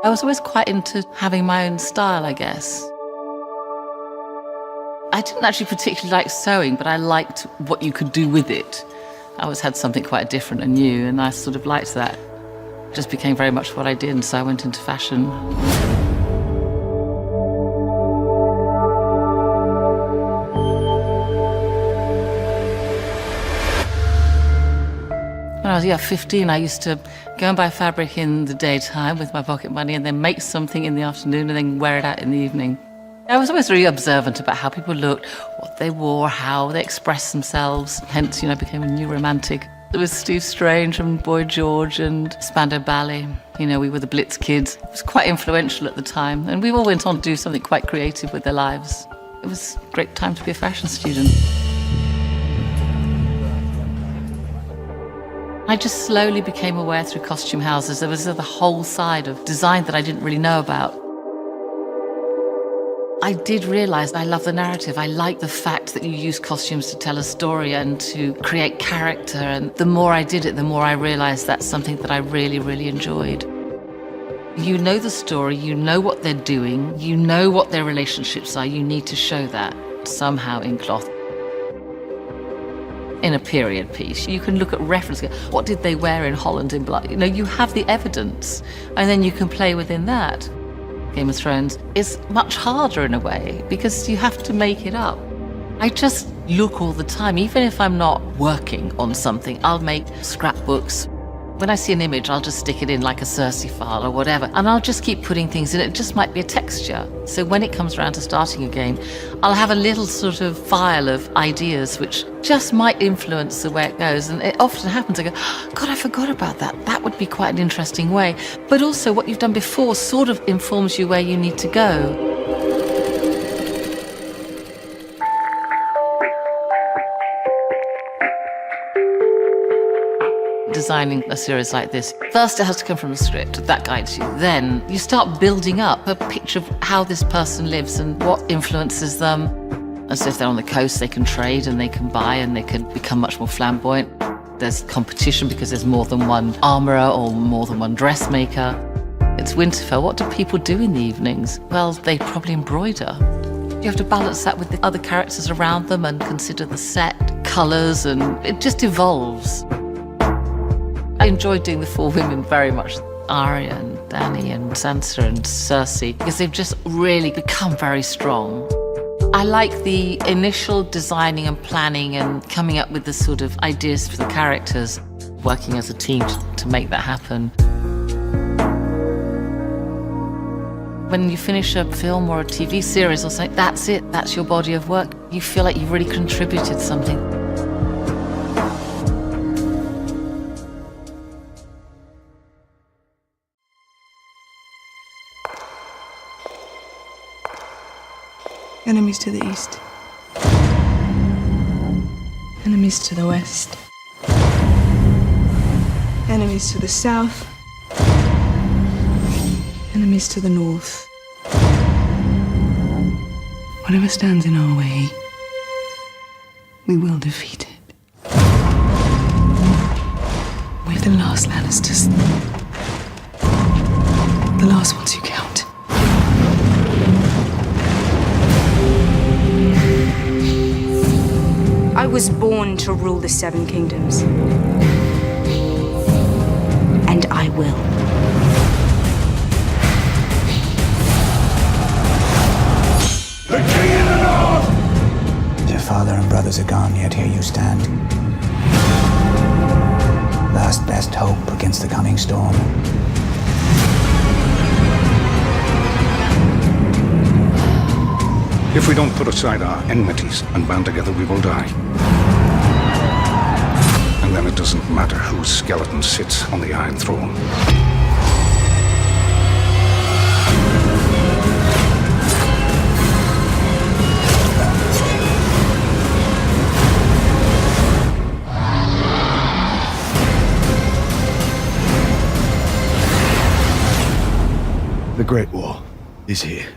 I was always quite into having my own style, I guess. I didn't actually particularly like sewing, but I liked what you could do with it. I always had something quite different and new, and I sort of liked that. It just became very much what I did, and so I went into fashion. When I was 15, I used to go and buy fabric in the daytime with my pocket money and then make something in the afternoon and then wear it out in the evening. I was always really observant about how people looked, what they wore, how they expressed themselves. Hence, I became a new romantic. There was Steve Strange and Boy George and Spandau Ballet. We were the Blitz kids. It was quite influential at the time, and we all went on to do something quite creative with their lives. It was a great time to be a fashion student. I just slowly became aware through costume houses there was the whole side of design that I didn't really know about. I did realise I love the narrative. I like the fact that you use costumes to tell a story and to create character, and the more I did it, the more I realised that's something that I really, really enjoyed. You know the story, you know what they're doing, you know what their relationships are, you need to show that somehow in cloth. In a period piece, you can look at reference, what did they wear in Holland in Blood? You have the evidence, and then you can play within that. Game of Thrones is much harder in a way, because you have to make it up. I just look all the time, even if I'm not working on something, I'll make scrapbooks. When I see an image, I'll just stick it in like a Cersei file or whatever, and I'll just keep putting things in. It just might be a texture. So when it comes around to starting a game, I'll have a little sort of file of ideas which just might influence the way it goes. And it often happens, I go, God, I forgot about that. That would be quite an interesting way. But also what you've done before sort of informs you where you need to go. Designing a series like this, first it has to come from the script, that guides you. Then you start building up a picture of how this person lives and what influences them. As if they're on the coast, they can trade and they can buy and they can become much more flamboyant. There's competition because there's more than one armourer or more than one dressmaker. It's Winterfell. What do people do in the evenings? Well, they probably embroider. You have to balance that with the other characters around them and consider the set, colours, and it just evolves. I enjoyed doing the four women very much. Arya and Dany and Sansa and Cersei, because they've just really become very strong. I like the initial designing and planning and coming up with the sort of ideas for the characters, working as a team to make that happen. When you finish a film or a TV series or something, that's it, that's your body of work. You feel like you've really contributed something. Enemies to the east. Enemies to the west. Enemies to the south. Enemies to the north. Whatever stands in our way, we will defeat it. We're the last Lannisters. The last ones who count. I was born to rule the Seven Kingdoms. And I will. The King in the North! Your father and brothers are gone, yet here you stand. Last best hope against the coming storm. If we don't put aside our enmities and band together, we will die. And then it doesn't matter whose skeleton sits on the Iron Throne. The Great War is here.